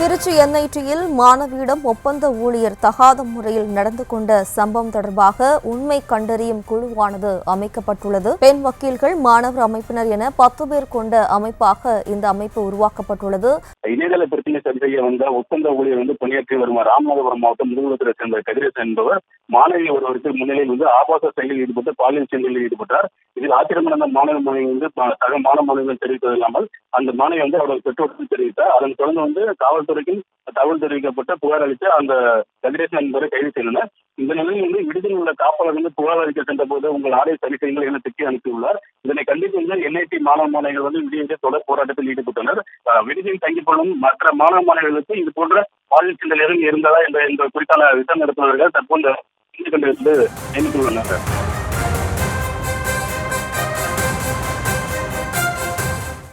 திருச்சி என்ஐடியில் மாணவியிடம் ஒப்பந்த ஊழியர் தகாத முறையில் நடந்து கொண்ட சம்பவம் தொடர்பாக உண்மை கண்டறியும் குழுவானது அமைக்கப்பட்டுள்ளது. பெண் வக்கீல்கள், மாணவர் அமைப்பினர் என 10 பேர் கொண்ட அமைப்பாக இந்த அமைப்பு உருவாக்கப்பட்டுள்ளது. இணையதள பிரச்சனை சரி செய்ய வந்த ஒப்பந்த ஊழியர் பணியாற்றி வரும் ராமநாதபுரம் மாவட்டம் முதுகுளத்தை சேர்ந்த கதிரேசன் என்பவர் மாணவி ஒருவருக்கு முன்னிலையில் ஆபாச செயலில் ஈடுபட்டு பாலியல் செயலில் ஈடுபட்டார். இதில் ஆத்திரமடைந்த மாணவி சக மாணவர்கள் தெரிவித்தது இல்லாமல் அந்த மாணவி அவர்கள் பெற்றோருக்கு தெரிவித்தார். அதன் தொடர்ந்து காவல்துறைக்கு தகவல் தெரிவிக்கப்பட்ட புகார் அளித்து அந்த கதிரேசன் என்பவரை கைது செய்தனர். இந்த நிலையில் விடுதியில் உள்ள காப்பாளர் புகார் அளிக்க சென்ற போது உங்கள் ஆடை சரி செய்யுங்கள் என திட்டி அனுப்பியுள்ளார். இதனை கண்டித்து என்ஐடி மாணவர்கள் விடுதியில் தொடர் போராட்டத்தில் ஈடுபட்டனர். விடுதியில் தங்கிக் கொள்ளும் மற்ற மாணவ மாணவிகளுக்கு இது போன்ற பாலியல் சிந்தனை இருந்தாரா என்ற குறித்தான விசாரணை நடத்துவதற்கு தற்போது நியமித்துள்ளனர்.